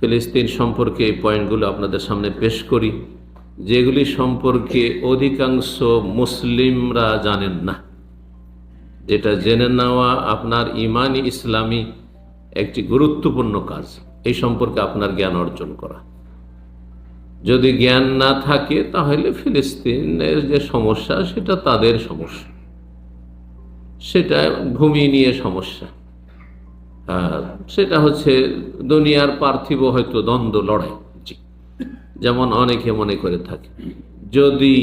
ফিলিস্তিন সম্পর্কে এই পয়েন্টগুলো আপনাদের সামনে পেশ করি, যেগুলি সম্পর্কে অধিকাংশ মুসলিমরা জানেন না। যেটা জেনে নেওয়া আপনার ইমানি ইসলামী একটি গুরুত্বপূর্ণ কাজ, এই সম্পর্কে আপনার জ্ঞান অর্জন করা। যদি জ্ঞান না থাকে তাহলে ফিলিস্তিনের যে সমস্যা সেটা তাদের সমস্যা, সেটা ভূমি নিয়ে সমস্যা, সেটা হচ্ছে দুনিয়ার পার্থিব হয়তো দ্বন্দ্ব লড়াই, যেমন অনেকে মনে করে থাকে। যদি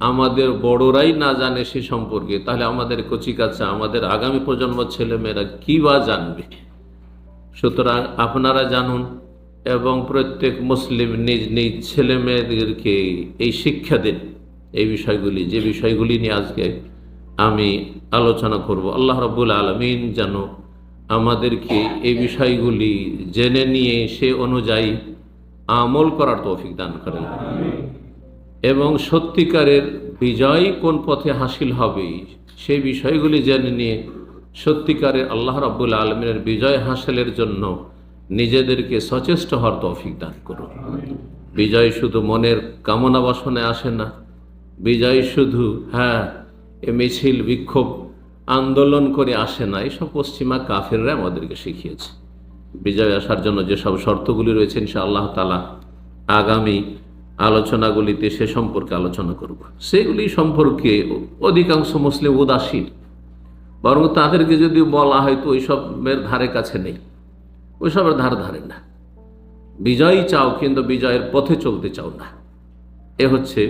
আমাদের বড়রাই না জানে সে সম্পর্কে, তাহলে আমাদের কচিকাচা, আমাদের আগামী প্রজন্ম ছেলেমেয়েরা কি বা জানবে? সুতরাং আপনারা জানুন এবং প্রত্যেক মুসলিম নিজ নিজ ছেলে মেয়েদেরকে এই শিক্ষা দিন এই বিষয়গুলি, যে বিষয়গুলি নিয়ে আজকে আমি আলোচনা করব। আল্লাহ রাব্বুল আলামিন যেন আমাদেরকে এই বিষয়গুলি জেনে নিয়ে সে অনুযায়ী আমল করার তৌফিক দান করেন এবং সত্যিকারের বিজয় কোন পথে হাসিল হবে সেই বিষয়গুলি জেনে নিয়ে সত্যিকারের আল্লাহ রাব্বুল আলামিনের বিজয় হাসিলের জন্য নিজেদেরকে সচেষ্ট হওয়ার তৌফিক দান করুন। বিজয় শুধু মনের কামনা বাসনায় আসে না, বিজয় শুধু মিছিল বিক্ষোভ আন্দোলন করে আসে না। এসব পশ্চিমা কাফেররা আমাদেরকে শিখিয়েছে। বিজয় আসার জন্য যেসব শর্তগুলি রয়েছে ইনশাআল্লাহ তাআলা আগামী আলোচনাগুলিতে সে সম্পর্কে আলোচনা করব। সেগুলি সম্পর্কে অধিকাংশ মুসলিম উদাসীন, বরং তাদেরকে যদি বলা হয় তো ওইসবের ধারে কাছে নেই, ওইসবের ধারে না। বিজয় চাও কিন্তু বিজয়ের পথে চলতে চাও না। এ হচ্ছে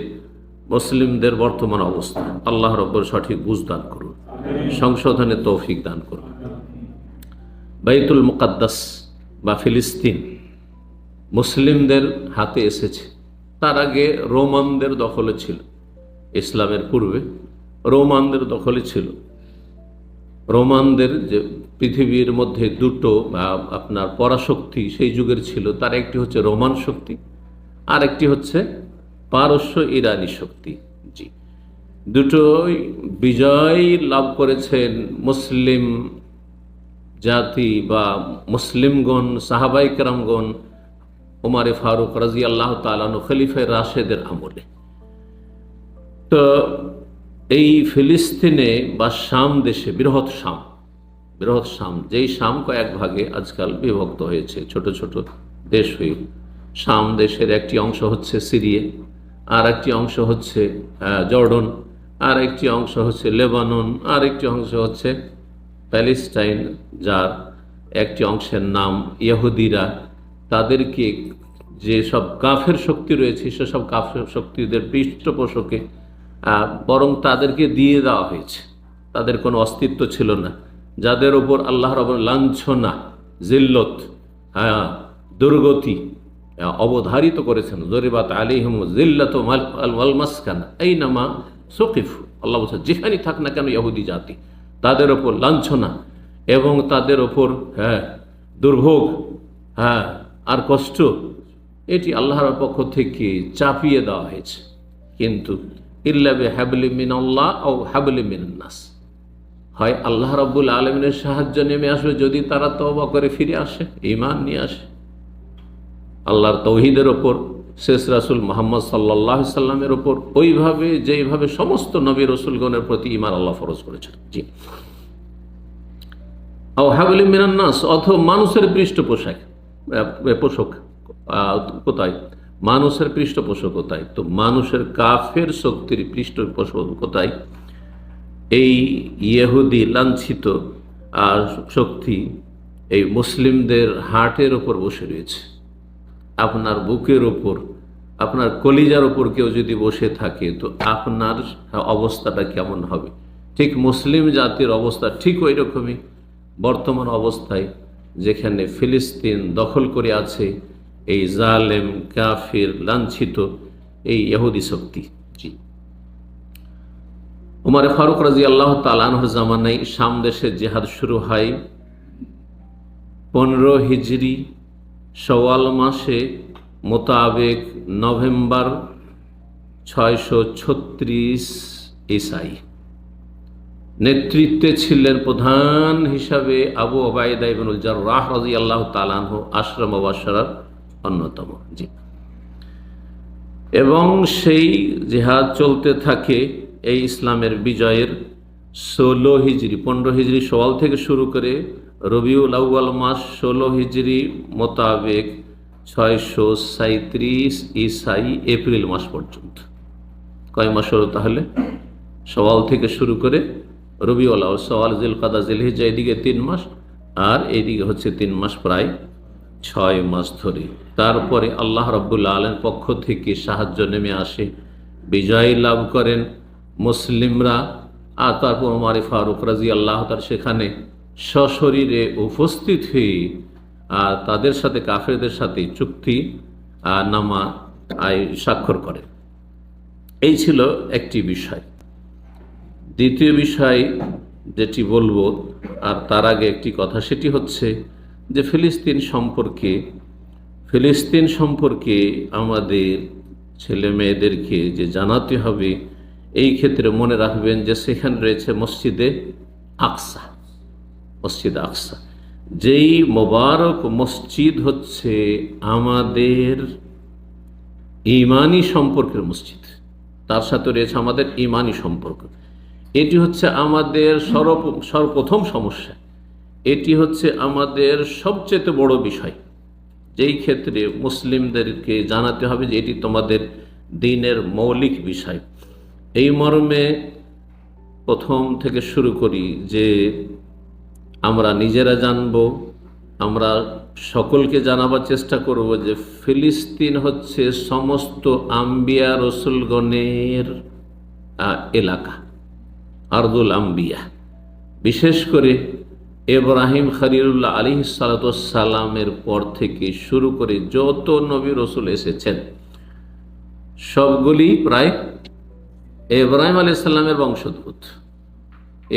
মুসলিমদের বর্তমান অবস্থা। আল্লাহ রব্বুর সঠিক বুঝ দান করুন, সংশোধনে তৌফিক দান করুন। বাইতুল মুকাদ্দাস বা ফিলিস্তিন মুসলিমদের হাতে এসেছে। তার আগে রোমানদের দখলে ছিল, ইসলামের পূর্বে রোমানদের দখলে ছিল। রোমানদের যে পৃথিবীর মধ্যে দুটো আপনার পরাশক্তি সেই যুগের ছিল, তার একটি হচ্ছে রোমান শক্তি, আর একটি হচ্ছে পারস্য ইরানি শক্তি। জি, দুটোই বিজয় লাভ করেছেন মুসলিম জাতি বা মুসলিমগণ, সাহাবায়ে কেরামগণ, ওমর ফারুক রাদিয়াল্লাহু তাআলা আনহু, খলিফায়ে রাশেদের আমলে। তো এই ফিলিস্তিনে বা শাম দেশে, বৃহৎ শাম, যেই শাম কয়েক ভাগে আজকাল বিভক্ত হয়েছে, ছোট ছোট দেশ হয়ে। শাম দেশের একটি অংশ হচ্ছে সিরিয়া, আর একটি অংশ হচ্ছে জর্ডন, আর একটি অংশ হচ্ছে লেবানন, আর একটি অংশ হচ্ছে প্যালেস্টাইন, যার একটি অংশের নাম ইহুদিরা। তাদেরকে যে সব কাফের শক্তি রয়েছে সেসব কাফের শক্তিদের পৃষ্ঠপোষকে বরং তাদেরকে দিয়ে দেওয়া হয়েছে। তাদের কোনো অস্তিত্ব ছিল না, যাদের ওপর আল্লাহ রাব্বুল লাঞ্ছনা, জিল্লত, দুর্গতি অবধারিত করেছেন। জরিবাত আলাইহিম জিল্লাতু ওয়াল মাসকানা আইনামা সুকিফু। আল্লাহ বলছেন যেখানেই থাক না কেন ইহুদি জাতি, তাদের ওপর লাঞ্ছনা এবং তাদের ওপর দুর্ভোগ আর কষ্ট, এটি আল্লাহর পক্ষ থেকে চাপিয়ে দেওয়া হয়েছে। কিন্তু ইল্লা বিহাবলি মিনাল্লাহ আও হাবলি মিনান নাস, হয় আল্লাহ রাব্বুল আলামিনের সাহায্য নেমে আসবে যদি তারা তওবা করে ফিরে আসে, ঈমান নিয়ে আসে আল্লাহর তাওহীদের ওপর, শেষ রাসূল মুহাম্মদ সাল্লাল্লাহু আলাইহি সাল্লামের ওপর, ওইভাবে যেইভাবে সমস্ত নবী রাসূলগণের প্রতি ঈমান আল্লাহ ফরজ করেছেন। জি, আও হাবলি মিনান নাস, অথবা মানুষের পৃষ্ঠপোষক কোথায়? মানুষের পৃষ্ঠপোষকতায়। তো মানুষের কাফের শক্তির পৃষ্ঠপোষকতায় এই ইহুদি লাঞ্ছিত শক্তি এই মুসলিমদের হার্টের ওপর বসে রয়েছে। আপনার বুকের ওপর, আপনার কলিজার ওপর কেউ যদি বসে থাকে তো আপনার অবস্থাটা কেমন হবে? ঠিক মুসলিম জাতির অবস্থা ঠিক ওই রকমই বর্তমান অবস্থায়, যেখানে ফিলিস্তিন দখল করে আছে এই জালেম, কাফির, লাঞ্ছিত এই ইহুদি শক্তি। জি, ওমর ফারুক রাদিয়াল্লাহু তাআলা আনহুর জামানায় শাম দেশে জিহাদ শুরু হয় 15 হিজরি শাওয়াল মাসে, মোতাবেক নভেম্বর 636 ঈসাই। নেতৃত্বে ছিলেন প্রধান হিসাবে আবু উবাইদা ইবনুল জাররাহ রাদিয়াল্লাহু তাআলা আনহু, আশরা মুবাশশারার অন্যতম। জি। এবং সেই জিহাদ চলতে থাকে এই ইসলামের বিজয়ের 16 হিজরি 15 হিজরি সওয়াল থেকে শুরু করে রবিউল আউয়াল মাস 16 হিজরি মোতাবেক 637 ঈসাই এপ্রিল মাস পর্যন্ত। কয় মাস হলো তাহলে? সওয়াল থেকে শুরু করে রবিউল আউয়াল, সওয়াল, জিলকাদা, জিলহিজ্জা, এদিকে 3 মাস, আর এইদিকে হচ্ছে 3 মাস, প্রায় 6 মাস ধরে। তারপরে আল্লাহ রাব্বুল আলামিনের পক্ষ থেকে সাহায্য নেমে আসে, বিজয় লাভ করেন মুসলিমরা। আর তারপর ওমর ফারুক রাদিয়াল্লাহু তাআলা সেখানে সশরীরে উপস্থিত হয়ে তাদের সাথে, কাফেরদের সাথে চুক্তি নামা স্বাক্ষর করেন। এই ছিল একটি বিষয়। দ্বিতীয় বিষয় যেটি বলবো, আর তার আগে একটি কথা, সেটি হচ্ছে যে ফিলিস্তিন সম্পর্কে আমাদের ছেলে মেয়েদেরকে যে জানাতে হবে, এই ক্ষেত্রে মনে রাখবেন যে সেখানে রয়েছে মসজিদে আকসা। যেই মোবারক মসজিদ হচ্ছে আমাদের ঈমানি সম্পর্কের মসজিদ, তার সাথে রয়েছে আমাদের ঈমানি সম্পর্ক। এটি হচ্ছে আমাদের সর্বপ্রথম সমস্যা, এটি হচ্ছে আমাদের সবচেয়ে বড় বিষয়, যেই ক্ষেত্রে মুসলিমদেরকে জানাতে হবে যে এটি তোমাদের দ্বীনের মৌলিক বিষয়। এই মর্মে প্রথম থেকে শুরু করি যে আমরা নিজেরা জানব, আমরা সকলকে জানাবার চেষ্টা করব যে ফিলিস্তিন হচ্ছে সমস্ত আম্বিয়া রসুলগণের এলাকা, আরদুল আম্বিয়া। বিশেষ করে ইব্রাহিম খলিলুল্লাহ আলাইহিস সালাতু ওয়াস সালামের পর থেকে শুরু করে যত নবী রসুল এসেছেন সবগুলি প্রায় ইব্রাহিম আলাইহিস সালামের বংশোদ্ভূত।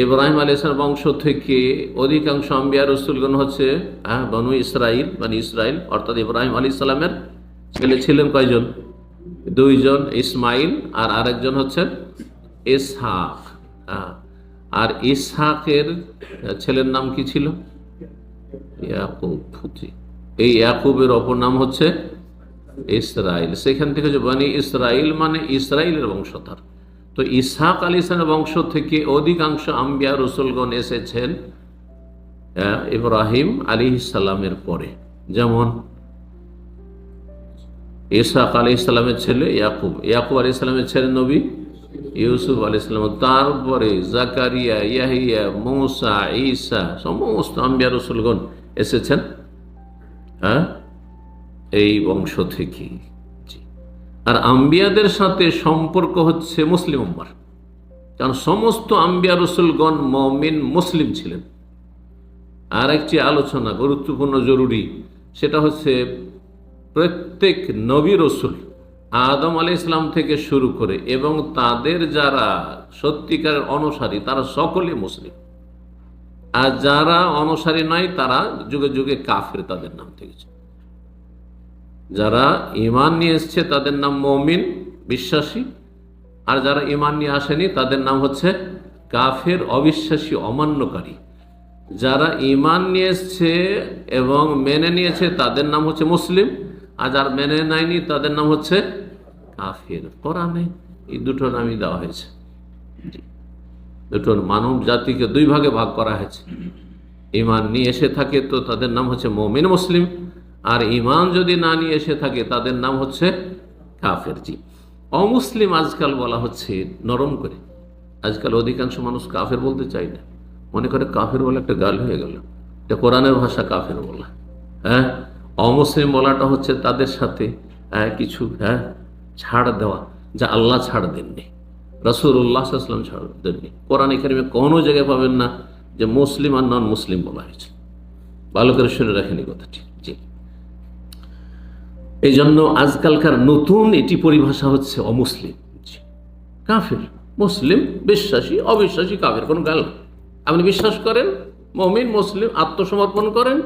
ইব্রাহিম আলাইহিস সালামের বংশ থেকে অধিকাংশ আম্বিয়া রসুলগণ হচ্ছে বনু ইসরাইল, অর্থাৎ ইব্রাহিম আলাইহিস সালামের ছেলে ছিলেন কয়জন? 2 জন, ইসমাইল আর আরেকজন হচ্ছে ইসহাক। আর ইসহাকের ছেলের নাম কি ছিল? ইয়াকুব। এই ইয়াকুবের অপর নাম হচ্ছে ইসরাইল। সেখান থেকে যে বনি ইসরাইল মানে ইসরাইলের বংশধর। তো ইসহাক আলাইহিস সালামের বংশ থেকে অধিকাংশ আম্বিয়া রসুলগণ এসেছেন ইব্রাহিম আলাইহিস সালামের পরে। যেমন ইসহাক আলাইহিস সালামের ছেলে ইয়াকুব আলাইহিস সালামের ছেলে নবী ইউসুফ আলাইহিস সালাম, তারপরে জাকারিয়া, ইয়াহিয়া, মূসা, ঈসা, সমস্ত আম্বিয়া রসুলগণ এসেছেন এই বংশ থেকে। আর আম্বিয়াদের সাথে সম্পর্ক হচ্ছে মুসলিম উম্মার, কারণ সমস্ত আম্বিয়া রসুলগণ মুমিন মুসলিম ছিলেন। আর একটি আলোচনা গুরুত্বপূর্ণ, জরুরি, সেটা হচ্ছে প্রত্যেক নবী রসুল আদম আলাইহিস সালাম থেকে শুরু করে এবং তাদের যারা সত্যিকারের অনুসারী তারা সকলে মুসলিম, আর যারা অনুসারী নয় তারা যুগে যুগে কাফের, তাদের নাম থেকেছে। যারা ঈমান নিয়ে এসছে তাদের নাম মুমিন, বিশ্বাসী, আর যারা ঈমান নিয়ে আসেনি তাদের নাম হচ্ছে কাফের, অবিশ্বাসী, অমান্যকারী। যারা ঈমান নিয়ে এসছে এবং মেনে নিয়েছে তাদের নাম হচ্ছে মুসলিম, আর যারা মেনে নেয়নি তাদের নাম হচ্ছে কাফের। কোরআনে এই দুটো নামই দেওয়া হয়েছে। দুটো মানব জাতিকে 2 ভাগে ভাগ করা হয়েছে। ঈমান নিয়ে এসে থাকে তো তাদের নাম হচ্ছে মুমিন মুসলিম, আর ঈমান যদি না নিয়ে এসে থাকে তাদের নাম হচ্ছে কাফের। অমুসলিম আজকাল বলা হচ্ছে নরম করে। আজকাল অধিকাংশ মানুষ কাফের বলতে চায় না, মনে করে কাফের বলে একটা গাল হয়ে গেল, এটা কোরআনের ভাষা কাফের বলা। অমুসলিম বলাটা হচ্ছে তাদের সাথে কিছু ছাড় দেওয়া, যা আল্লাহ ছাড় দেননি, রাসূলুল্লাহ সাল্লাল্লাহু আলাইহি ওয়াসাল্লাম ছাড় দেননি। কোরআনে কারিমে কোনো জায়গায় পাবেন না যে মুসলিম আর নন মুসলিম বলা হয়েছে। ভালো করে শুনে রাখেনি কথাটি। এই জন্য আজকালকার নতুন এটি পরিভাষা হচ্ছে অমুসলিম, কাফের। মুসলিম বিশ্বাসী, অবিশ্বাসী কাফের, কোনো গাল। আপনি বিশ্বাস করেন মুমিন মুসলিম, আত্মসমর্পণ করেন,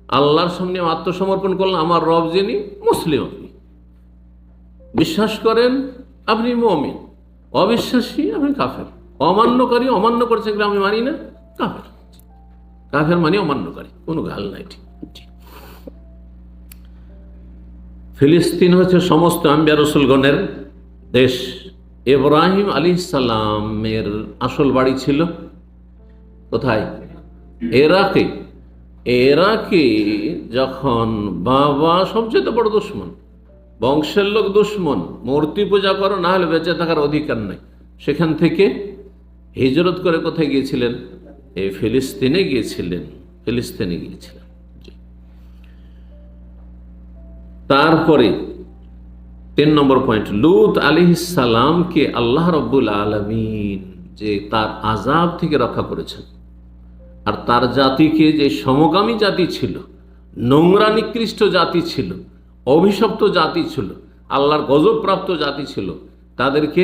আল্লাহর সামনে আত্মসমর্পণ করলেন, আমার রব যিনি, মুসলিম। আপনি বিশ্বাস করেন আপনি মুমিন, অবিশ্বাসী আপনি কাফের, অমান্যকারী, অমান্য করছেন আমি মানি না, কাফের। কাফের মানে অমান্যকারী, কোনো গাল নাই। ঠিক। ফিলিস্তিন হচ্ছে সমস্ত আম্বিয়া রসুলগণের দেশ। ইব্রাহিম আলাইহিস সালামের আসল বাড়ি ছিল কোথায়? ইরাকে। ইরাকে যখন বাবা সবচেয়ে বড় দুশ্মন, বংশের লোক দুশ্মন, মূর্তি পূজা করো না হলে বেঁচে থাকার অধিকার নাই, সেখান থেকে হিজরত করে কোথায় গিয়েছিলেন? এই ফিলিস্তিনে গিয়েছিলেন। ফিলিস্তিনে গিয়েছিলেন। তারপরে 3 নম্বর পয়েন্ট, লূত আলাইহিস সালামকে আল্লাহ রাব্বুল আলামিন যে তার আযাব থেকে রক্ষা করেছেন, আর তার জাতিকে যে সমকামী জাতি ছিল, নোংরা নিকৃষ্ট জাতি ছিল, অভিশপ্ত জাতি ছিল, আল্লাহর গজবপ্রাপ্ত জাতি ছিল, তাদেরকে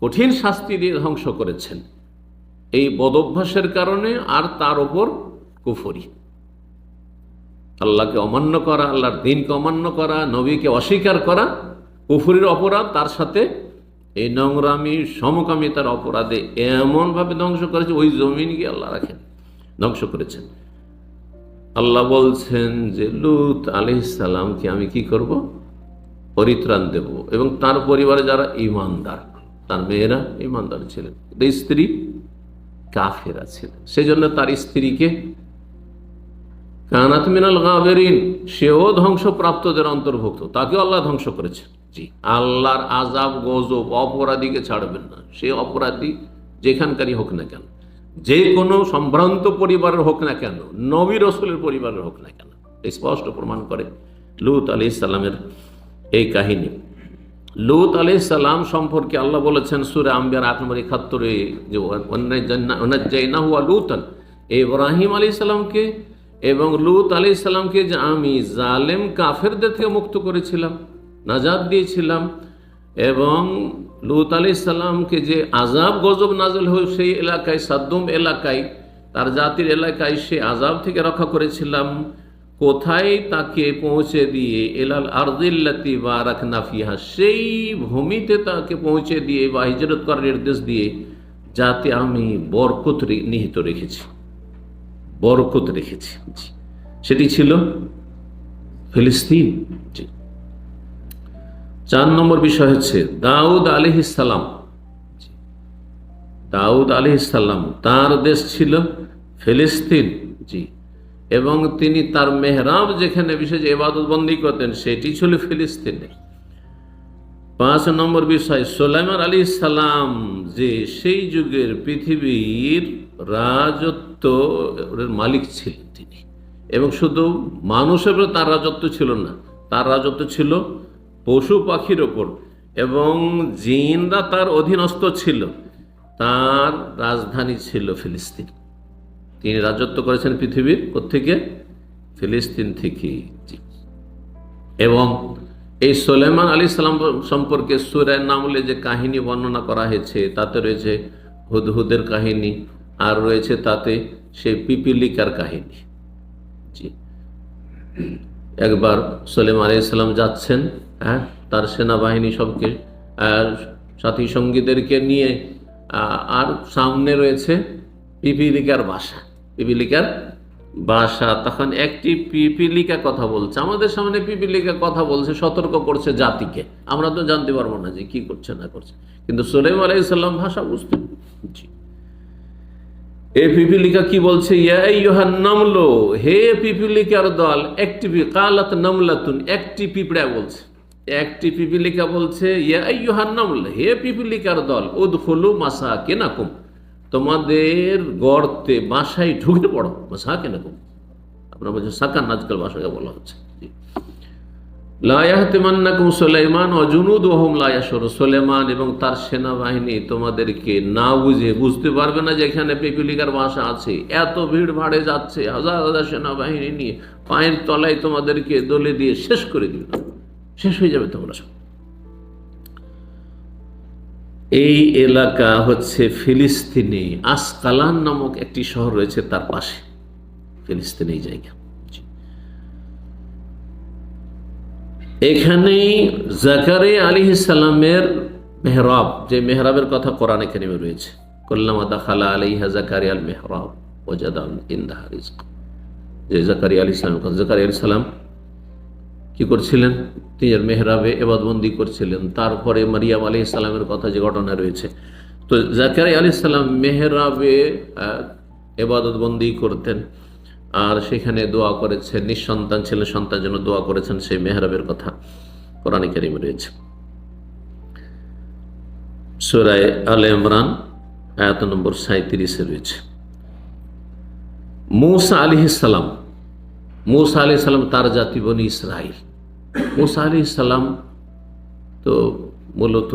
কঠিন শাস্তি দিয়ে ধ্বংস করেছেন এই বদভ্যাসের কারণে, আর তার ওপর কুফরি, আল্লাহকে অমান্য করা, আল্লাহর দ্বীনকে অমান্য করা, নবীকে অস্বীকার করা, কুফরির অপরাধ, তার সাথে এই নোংরামি সমকামিতার অপরাধে এমনভাবে ধ্বংস করেছে, ওই জমিনকে আল্লাহ রাখেন, ধ্বংস করেছেন। আল্লাহ বলছেন যে লূত আলাইহিস সালামকে আমি কি করব? পরিত্রাণ দেব, এবং তার পরিবারে যারা ঈমানদার, তার মেয়েরা ঈমানদার ছিলেন, স্ত্রী কাফেরা ছিলেন, সেজন্য তার স্ত্রীকে কানাত মিনাল গাবিরিন, সেও ধ্বংসপ্রাপ্তদের অন্তর্ভুক্ত, তাকেও আল্লাহ ধ্বংস করেছেন। জি, আল্লাহর আযাব গজব অপরাধীকে ছাড়বেন না, সে অপরাধী যেখানকারই হোক না কেন, যে কোনো সম্ভ্রান্ত পরিবারের হোক না কেন, নবী রাসূলের পরিবারের হোক না কেন, স্পষ্ট প্রমাণ করে লূত আলাইহিস সালামের এই কাহিনী। লূত আলাইহিস সালাম সম্পর্কে আল্লাহ বলেছেন সূরা আম্বিয়ার 8 নম্বর 71-এ যে ওয়ানাজ্জাইনাহু ওয়া লূতান, ইব্রাহিম আলাইহিস সালামকে এবং লূত আলাইহিস সালামকে যে আমি জালেম কাফেরদের থেকে মুক্ত করেছিলাম, নাজাত দিয়েছিলাম, এবং লূত আলাইহিস সালামকে যে আযাব গজব নাযিল হয়ে সেই এলাকায়, সাদ্দুম এলাকায়, তার জাতির এলাকায় সে আযাব থেকে রক্ষা করেছিলাম, কোথায়? তাকে পৌঁছে দিয়ে এলাল আরদিল্লাতি বারাকনা ফিহা, সেই ভূমিতে তাকে পৌঁছে দিয়ে বা হিজরত করার নির্দেশ দিয়ে যাতে আমি বরকত নিহিত রেখেছি, বরকত রেখেছি। সেটি ছিল ফিলিস্তিন। 4 নম্বর বিষয় হচ্ছে দাউদ আলাইহিস সালাম। দাউদ আলাইহিস সালাম, তার দেশ ছিল ফিলিস্তিন। জি, এবং তিনি তার মেহরাব যেখানে বিশেষ ইবাদত বন্দী করতেন সেটি ছিল ফিলিস্তিনে। 5 নম্বর বিষয় সুলাইমান আলাইহিস সালাম, যে সেই যুগের পৃথিবীর রাজত্ব মালিক ছিলেন তিনি, এবং শুধু মানুষের উপর তার রাজত্ব ছিল না, তার রাজত্ব ছিল পশু পাখির ওপর, এবং জিনরা তার অধীনস্থ ছিল। তার রাজধানী ছিল ফিলিস্তিন। তিনি রাজত্ব করেছেন পৃথিবীর কোত্থেকে? ফিলিস্তিন থেকে। এবং এই সুলাইমান আলাইহিস সালাম সম্পর্কে সূরা নামলে যে কাহিনী বর্ণনা করা হয়েছে তাতে রয়েছে হুদহুদের কাহিনী, আর রয়েছে তাতে সেই পিপিলিকার কাহিনী। জি, একবার সুলাইমান আলাইহিস সালাম যাচ্ছেন, তার সেনাবাহিনী সবকে, সাথী সঙ্গীদেরকে নিয়ে, আর সামনে রয়েছে পিপিলিকার বাসা, পিপিলিকার বাসা। তখন একটি পিপিলিকা কথা বলছে, আমাদের সামনে পিপিলিকা কথা বলছে, সতর্ক করছে জাতিকে, আমরা তো জানতে পারবো না যে কি করছে না করছে, কিন্তু সুলাইমান আলাইহিস সালাম ভাষা বুঝতেন। এই পিপিলিকা কি বলছে? ইয়া আইয়ুহান নামলু, হে পিপিলিকার দল, একটি কালাত নামলাতুন, একটি পিঁপড়া বলছে, একটি পিপিলিকা বলছে ইয়া আইয়ুহান নামল, হে পিপিলিকার দল, উদখুলু মাসাকিনাকুম, তোমাদের গর্তে বাসায় ঢুকে পড়ো। মাসাকিনাকুম আপনারা বলছেন সাকান, আজকাল বাসাকে বলা হচ্ছে। লা ইয়াহতিমান্নাকুম সুলাইমান ওয়া জুনুদুহুম লা ইয়াশউরুন, সুলাইমান এবং তার সেনাবাহিনী তোমাদেরকে না বুঝতে পারবে না যে এখানে পিপিলিকার বাসা আছে, এত ভিড় ভাড়ে যাচ্ছে, হাজার হাজার সেনাবাহিনী নিয়ে পায়ের তলায় তোমাদেরকে দলে দিয়ে শেষ করে দিবে, শেষ হয়ে যাবে তোমরা সব। এই এলাকা হচ্ছে ফিলিস্তিনে, আসকালান নামক একটি শহর রয়েছে তার পাশে, ফিলিস্তিনে এই জায়গা। এখানেই জাকারিয়া আলাইহিস সালামের মেহরাব, যে মেহরাবের কথা কোরআনে কারিমে রয়েছে, কুল্লামা দাখালা আলাইহা জাকারিয়া আল মেহরাব ওয়াজাদা ইনদাহা রিজক, যে জাকারিয়া আলাইহিস সালাম কি করছিলেন? তিনি মেহরাবে এবাদবন্দি করছিলেন। তারপরে মারিয়াম আলাইহিস সালামের কথা যে ঘটনা রয়েছে, তো জাকারিয়া আলাইহিস সালাম মেহরাবে এবাদতবন্দি করতেন, আর সেখানে দোয়া করেছেন, নিঃসন্তান ছিলেন, সন্তানের জন্য দোয়া করেছেন, সেই মেহরাবের কথা কোরআনে কারিমে রয়েছে। সূরা আলে ইমরান আয়াত নম্বর 37 রয়েছে। মূসা আলাইহিস সালাম, মূসা আলাইহিস সালাম তার জাতি বনি ইসরাইল। মূসা আলাইহিস সালাম তো মূলত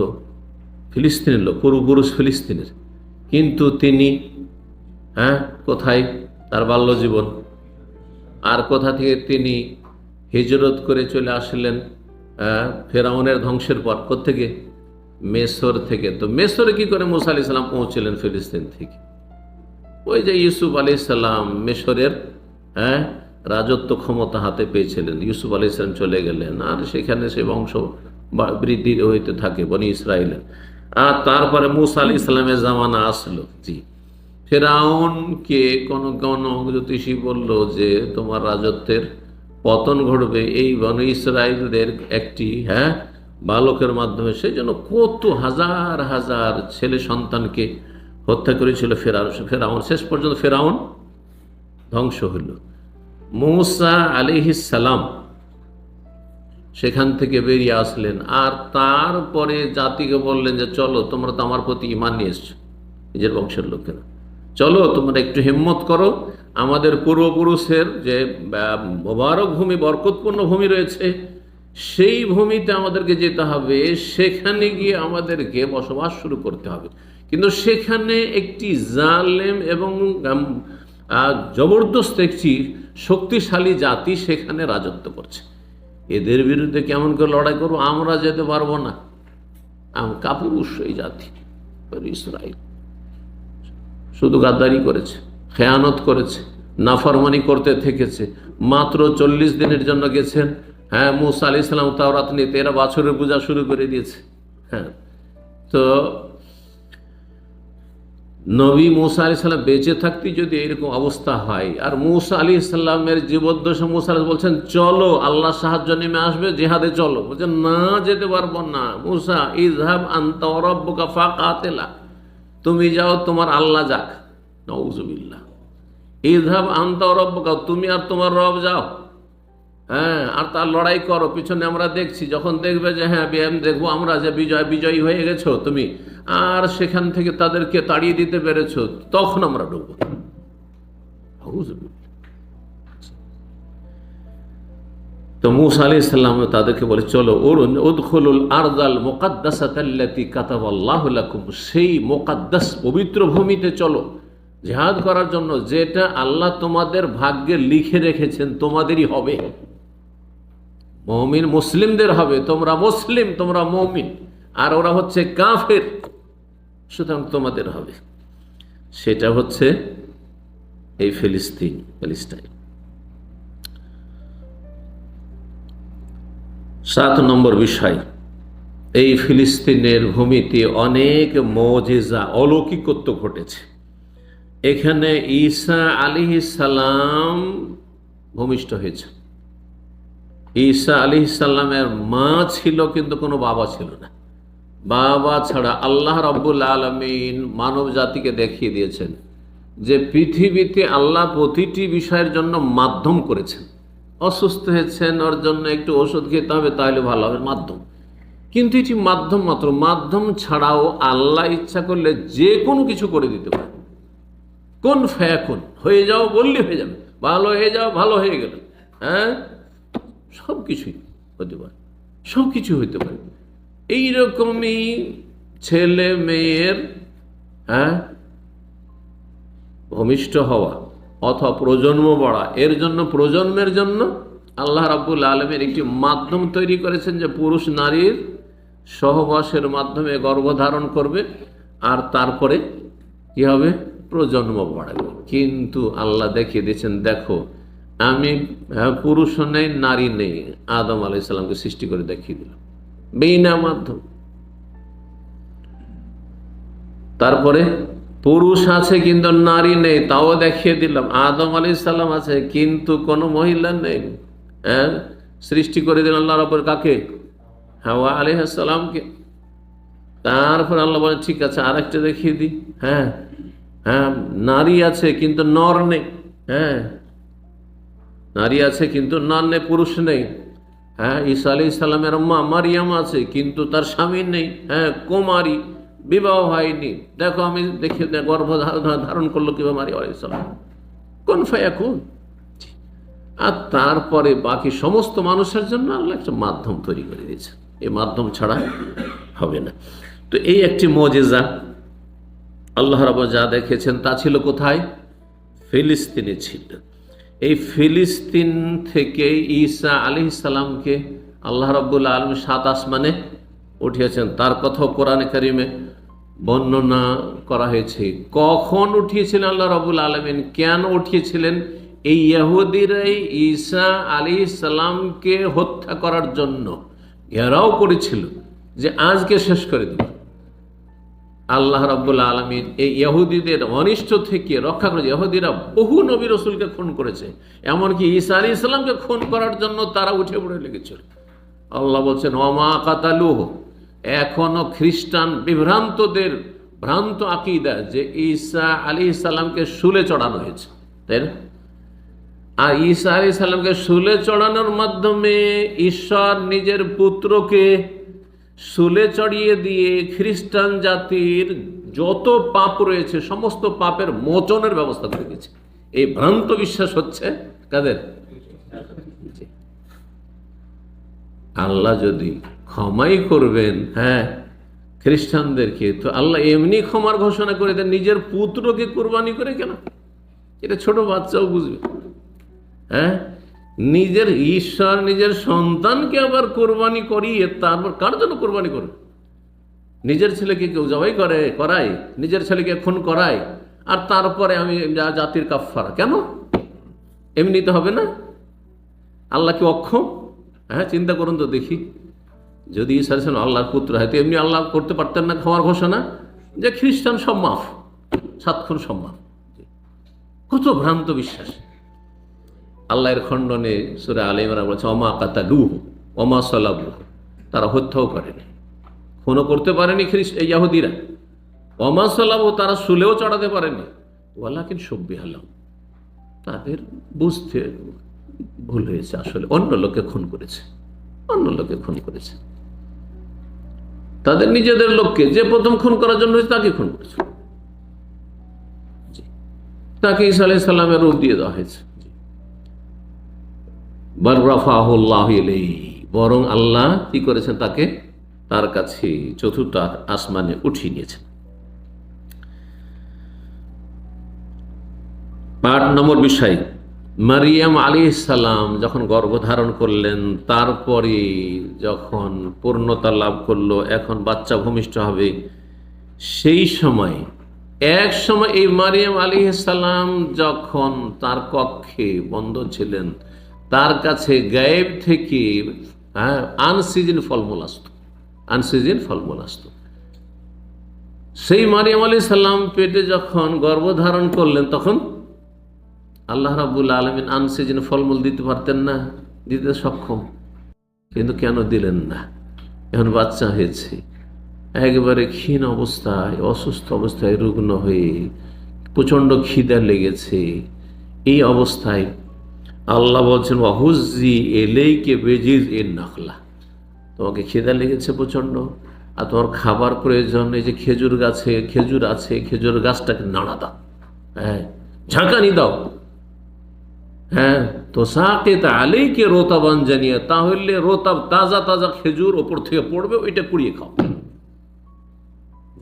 ফিলিস্তিনের লোক, পূর্বপুরুষ ফিলিস্তিনের, কিন্তু তিনি কোথায় তার বাল্য জীবন, আর কোথা থেকে তিনি হিজরত করে চলে আসলেন ফেরাউনের ধ্বংসের পর? কোত্থেকে? মেসর থেকে। তো মেসরে কি করে মূসা আলাইহিস সালাম পৌঁছলেন? ফিলিস্তিন থেকে। ওই যে ইউসুফ আলাইহিস সালাম মিশরের রাজত্ব ক্ষমতা হাতে পেয়েছিলেন, ইউসুফ আলাইহিস সালাম চলে গেলেন, আর সেখানে সে বংশ বৃদ্ধি হইতে থাকে বনি ইসরাইলের। আর তারপরে মূসা আলাইহিস সালামের জামানা আসলো। জি, ফেরাউনকে কোন জ্যোতিষী বলল যে তোমার রাজত্বের পতন ঘটবে এই বনি ইসরাইলের একটি বালকের মাধ্যমে। সেই জন্য কত হাজার হাজার ছেলে সন্তানকে হত্যা করেছিল ফেরাউন। শেষ পর্যন্ত ফেরাউন ধ্বংস হইল। মূসা আলাইহিস সালাম সেখান থেকে বেরিয়ে আসলেন, আর তারপরে জাতিকে বললেন যে চলো, তোমরা তো আমার প্রতি ঈমান নিয়ে এসছো, নিজের বংশের লোকেরা, চলো তোমরা একটু হিম্মত করো, আমাদের পূর্বপুরুষের যে মোবারক ভূমি, বরকতপূর্ণ ভূমি রয়েছে, সেই ভূমিতে আমাদেরকে যেতে হবে, সেখানে গিয়ে আমাদেরকে বসবাস শুরু করতে হবে। কিন্তু সেখানে একটি জালেম এবং জবরদস্ত একটি শক্তিশালী জাতি সেখানে রাজত্ব করছে। এদের বিরুদ্ধে কেমন করে লড়াই করবো? আমরা যেতে পারবো না। কাপুরুষ এই জাতি ইসরাইল শুধু গাদ্দারি করেছে, খেয়ানত করেছে, নাফরমানি করতে থেকেছে। মাত্র 40 দিনের জন্য গেছেন মূসা আলাইহিস সালাম তাওরাত নিতে, এরা বাছরের পূজা শুরু করে দিয়েছে। তো নবী মূসা আলাইহিস সালাম বেঁচে থাকতে যদি এরকম অবস্থা হয়, আর মূসা আলাইহিস সালামের জীবদ্দশা মূসা বলছেন চলো, আল্লাহ সাহায্য নেমে আসবে, জিহাদে চলো, বলছেন না যেতে পারবো না। মূসা ইযহাব আনতা ওয়া রাব্বুকা ফাকাতিলা, তুমি যাও, তোমার আল্লাহ যাক। নাউযুবিল্লাহ। ইযহাব আনতা ওয়া রাব্বুকা, তুমি আর তোমার রব যাও, আর তার লড়াই করো, পিছনে আমরা দেখছি। যখন দেখবে যে দেখবো আমরা যে বিজয়ী হয়ে গেছো তুমি, আর সেখান থেকে তাদেরকে তাড়িয়ে দিতে পেরেছো, তখন আমরা ঢুকবো। তো মূসা আলাইহিস সালাম তাদেরকে বলে চলো, উদখুলুল আরদাল মুকাদ্দাসাতাল্লাতী কাতাবাল্লাহু লাকুম, সেই মুকাদ্দাস পবিত্র ভূমিতে চলো জিহাদ করার জন্য, যেটা আল্লাহ তোমাদের ভাগ্যে লিখে রেখেছেন তোমাদেরই হবে। মুমিন মুসলিমদের হবে, তোমরা মুসলিম, তোমরা মুমিন, আর ওরা হচ্ছে কাফের, সুতরাং তোমাদের হবে। সেটা হচ্ছে এই প্যালেস্টাইন। 7 নম্বর বিষয়, এই ফিলিস্তিনের ভূমিতে অনেক মুজিজা, অলৌকিকত্ব ঘটেছে। এখানে ঈসা আলাইহিস সালাম ভূমিষ্ঠ হয়েছে। ঈসা আলাইহিস সালামের মা ছিল, কিন্তু কোনো বাবা ছিল না। বাবা ছাড়া আল্লাহ রাব্বুল আলামিন মানব জাতিকে দেখিয়ে দিয়েছেন যে পৃথিবীতে আল্লাহ প্রতিটি বিষয়ের জন্য মাধ্যম করেছেন। অসুস্থ হয়েছেন, ওর জন্য একটু ওষুধ খেতে হবে, তাহলে ভালো হবে, মাধ্যম। কিন্তু এটি মাধ্যম মাত্র। মাধ্যম ছাড়াও আল্লাহ ইচ্ছা করলে যে কোনো কিছু করে দিতে পারে। কোন ফায়াকুন, হয়ে যাও বললে হয়ে যাবে, ভালো হয়ে যাও, ভালো হয়ে গেল। সব কিছুই হতে পারে, সব কিছু হইতে পারে। এইরকমই ছেলে মেয়ের ভূমিষ্ঠ হওয়া অথবা প্রজন্ম বাড়া, এর জন্য প্রজন্মের জন্য আল্লাহ রাব্বুল আলামিন একটি মাধ্যম তৈরি করেছেন, যে পুরুষ নারীর সহবাসের মাধ্যমে গর্ভধারণ করবে, আর তারপরে কি হবে? প্রজন্ম বাড়াবে। কিন্তু আল্লাহ দেখিয়ে দিয়েছেন, দেখো আমি পুরুষও নেই, নারী নেই, আদম আলাইহিস সালামকে সৃষ্টি করে দেখিয়ে দিলাম বিনা মাধ্যম। তারপরে পুরুষ আছে কিন্তু নারী নেই, তাও দেখিয়ে দিলাম। আদম আলাইহিস সালাম আছে কিন্তু কোনো মহিলা নেই, সৃষ্টি করে দিলেন আল্লাহ রাব্বুল কাকে? হাওয়া আলাইহিস সালামকে। তারপর আল্লাহ বলেন ঠিক আছে আরেকটা দেখিয়ে দিই। হ্যাঁ হ্যাঁ, নারী আছে কিন্তু নর নেই। হ্যাঁ, নারী আছে কিন্তু নর নেই, পুরুষ নেই। হ্যাঁ, ঈসা আলাইহিস সালামের মা মারিয়াম আছে কিন্তু তার স্বামী নেই। হ্যাঁ, কুমারী, বিবাহ হয়নি। দেখো আমি দেখি গর্ভ ধারণ করলো কিভাবে মারিয়াম আলাইহিস সালাম, কুন ফায়াকুন। আর তারপরে বাকি সমস্ত মানুষের জন্য আল্লাহ একটা মাধ্যম তৈরি করে দিয়েছে, এই মাধ্যম ছাড়া হবে না। তো এই একটি মুজিজা আল্লাহ রাব্বুল যা দেখেছেন তা ছিল কোথায়? ফিলিস্তিনে ছিল। এই ফিলিস্তিন থেকে ঈসা আলাইহিস সালামকে আল্লাহ রাব্বুল আলামিন 7 আসমানে উঠিয়েছেন। তার কথাও কোরআনে কারিমে বর্ণনা করা হয়েছে। কখন উঠিয়েছিলেন আল্লাহ রাব্বুল আলামিন, কেন উঠিয়েছিলেন? এই ইহুদিরাই ঈসা আলাইহিস সালামকে হত্যা করার জন্য ঘেরাও করেছিল যে আজকে শেষ করে দেব। আল্লাহ রাব্বুল আলামিন এই ইহুদিদের অনিষ্ট থেকে রক্ষা করেছে। ইহুদিরা বহু নবী রাসূলকে খুন করেছে, এমনকি ঈসা আলাইহিস সালামকে খুন করার জন্য তারা উঠে পড়ে লেগেছিল। আল্লাহ বলছেন ওমা কাতালুহু, এখনো খ্রিস্টান বিভ্রান্তদের ভ্রান্ত আকীদা যে ঈসা আলাইহিস সালামকে শুলে চড়ানো হয়েছে, তাই না? আর ঈসা আলাইহিস সালামকে শুলে চড়ানোর মাধ্যমে ঈশ্বর নিজের পুত্রকে শুলে চড়িয়ে দিয়ে খ্রিস্টান জাতির যত পাপ রয়েছে সমস্ত পাপের মোচনের ব্যবস্থা করে দিয়েছে। এই ভ্রান্ত বিশ্বাস হচ্ছে কাদের? আল্লাহ যদি ক্ষমাই করবেন হ্যাঁ খ্রিস্টানদেরকে, তো আল্লাহ এমনি ক্ষমার ঘোষণা করে দেন নিজের পুত্রকে কুরবানি করে। কেন? এটা ছোট বাচ্চাও বুঝবে। হ্যাঁ, নিজের ঈশ্বর নিজের সন্তানকে আবার কোরবানি করিয়ে তারপর কার জন্য কোরবানি করবে? নিজের ছেলেকে কেউ জবাই করায়, নিজের ছেলেকে খুন করায়, আর তারপরে আমি জাতির কাফারা। কেন? এমনিতে হবে না? আল্লাহ কি অক্ষম? হ্যাঁ, চিন্তা করুন তো দেখি, যদি ঈসা আলাইহিস সালাম আল্লাহর পুত্র হয় তো এমনি আল্লাহ করতে পারতেন না ক্ষমার ঘোষণা যে খ্রিস্টান সব মাফ, 7 খুন সব মাফ? কত ভ্রান্ত বিশ্বাস। আল্লাহর খণ্ডনে সূরা আলে ইমরান বলছে ওমা কাতালুহু ওমা সালাবুহু, তারা হত্যাও করেনি, খুনও করতে পারেনি ইহুদিরা। ওমা সালাবুহু, তারা শুলেও চড়াতে পারেনি। ওয়ালাকিন শুব্বিহা লাহুম, তাদের বুঝতে ভুল হয়েছে, আসলে অন্য লোকে খুন করেছে, অন্য লোকে খুন করেছে। তাদের নিজেদের লোককে যে প্রথম খুন করার জন্য হয়েছে তাকে খুন করেছে, তাকে ঈসা আলাইহিস সালামের রূপ দিয়ে দেওয়া হয়েছে। বরং আল্লাহ কি করেছেন? তাকে তার কাছে চতুর্থ আসমানে উঠিয়ে নিয়েছেন। 8 নম্বর বিষয়, মারিয়াম আলাইহিস সালাম যখন গর্ভধারণ করলেন, তারপরে যখন পূর্ণতা লাভ করলো, এখন বাচ্চা ভূমিষ্ঠ হবে, সেই সময় এক সময় এই মারিয়াম আলাইহিস সালাম যখন তার কক্ষে বন্ধ ছিলেন, তার কাছে গায়েব থেকে আনসিজন ফলমূল আসতো, আনসিজন ফলমূল আসতো। সেই মারিয়াম আলাইহিস সালাম পেটে যখন গর্ভধারণ করলেন, তখন আল্লাহ রাব্বুল আলামিন আনসিজন ফলমূল দিতে পারতেন না, দিতে সক্ষম, কিন্তু কেন দিলেন না? এখন বাচ্চা হয়েছে, একেবারে ক্ষীণ অবস্থায়, অসুস্থ অবস্থায়, রুগ্ন হয়ে, প্রচণ্ড খিদা লেগেছে। এই অবস্থায় আল্লাহ বলছেন ওয়াহুজ্জি ইলাইকা বিজিযইন নাখলা, তোমাকে খিদা লেগেছে প্রচণ্ড, আর তোমার খাবার প্রয়োজন, এই যে খেজুর গাছে খেজুর আছে, খেজুর গাছটাকে নাড়া দাও, হ্যাঁ ঝাঁকানি দাও, হ্যাঁ তো সাকিত আলাইকা রতাবান জানিয়া, তাহলে রতাব তাজা তাজা খেজুর ওপর থেকে পড়বে, ওইটা কুড়িয়ে খাও।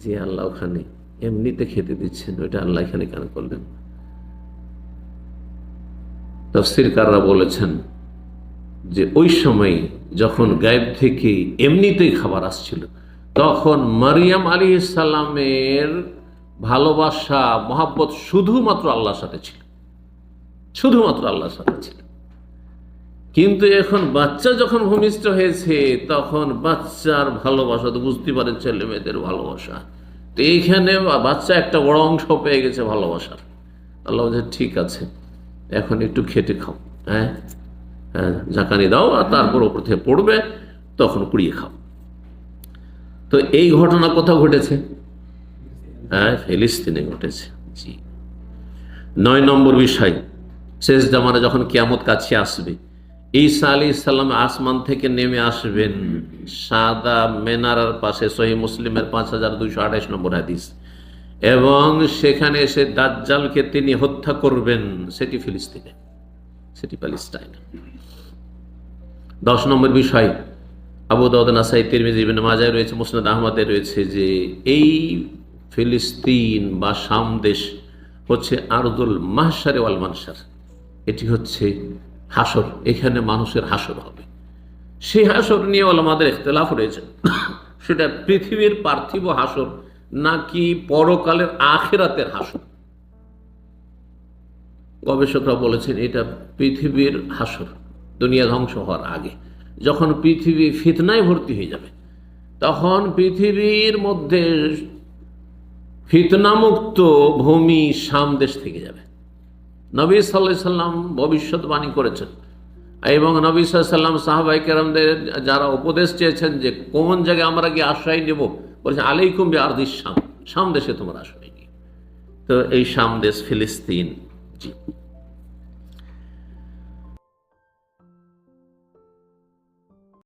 যে আল্লাহ ওখানে এমনিতে খেতে দিচ্ছেন, ওইটা আল্লাহ এখানে কেন করলেন? তাফসীরকাররা বলেছেন যে ওই সময় যখন গায়েব থেকে এমনিতেই খাবার আসছিল, তখন মারিয়াম আলাইহিস সালামের ভালোবাসা মহাব্বত শুধুমাত্র আল্লাহর সাথে ছিল, শুধুমাত্র আল্লাহর সাথে ছিল। কিন্তু এখন বাচ্চা যখন ভূমিষ্ঠ হয়েছে, তখন বাচ্চার ভালোবাসা তো বুঝতে পারেন, ছেলে মেয়েদের ভালোবাসা, তো এইখানে বাচ্চা একটা বড় অংশ পেয়ে গেছে ভালোবাসার। আল্লাহ বলছে ঠিক আছে, এখন একটু খেটে খাও, হ্যাঁ ঝাঁকানি দাও আর তারপর ওপর থেকে পড়বে, তখন কুড়িয়ে খাও। তো এই ঘটনা কোথাও ঘটেছে? হ্যাঁ, ফিলিস্তিনে ঘটেছে। জি। 9 নম্বর বিষয়, শেষ জামানে যখন কিয়ামত কাছে আসবে, ঈসা আলাইহিস সালাম আসমান থেকে নেমে আসবেন সাদা মেনারার পাশে, সহিহ মুসলিমের 5228 নম্বর হাদিস, এবং সেখানে এসে দাজ্জালকে তিনি হত্যা করবেন। সেটি ফিলিস্তিনে, সেটি প্যালেস্টাইনে। 10 নম্বর বিষয়, আবু দাউদ, নাসাই, তিরমিজি, ইবনে মাজাহ রয়েছে, মুসনাদ আহমদে রয়েছে যে এই ফিলিস্তিন বা শাম দেশ হচ্ছে আরদুল মাহশার ওয়াল মানশার, এটি হচ্ছে হাসর, এখানে মানুষের হাসর হবে। সেই হাসর নিয়ে ওলামাদের ইখতিলাফ রয়েছে, সেটা পৃথিবীর পার্থিব হাসর নাকি পরকালের আখিরাতের হাসর। গবেষকরা বলেছেন এটা পৃথিবীর হাসর, দুনিয়া ধ্বংস হওয়ার আগে, যখন পৃথিবী ফিতনায় ভর্তি হয়ে যাবে, তখন পৃথিবীর মধ্যে ফিতনামুক্ত ভূমি শাম দেশ থেকে যাবে। নবী সাল্লাল্লাহু আলাইহি সাল্লাম ভবিষ্যৎবাণী করেছেন, এবং নবী সাল্লাল্লাহু আলাইহি সাল্লাম সাহাবায়ে কেরামদের যারা উপদেশ চেয়েছেন যে কোন জায়গায় আমরা গিয়ে আশ্রয় নেব, বলেছেন আলাইকুম বিআরদিশ শাম, শাম দেশে তোমার আশ্রয় নিয়ে। তো এই শাম দেশ ফিলিস্তিন। জি।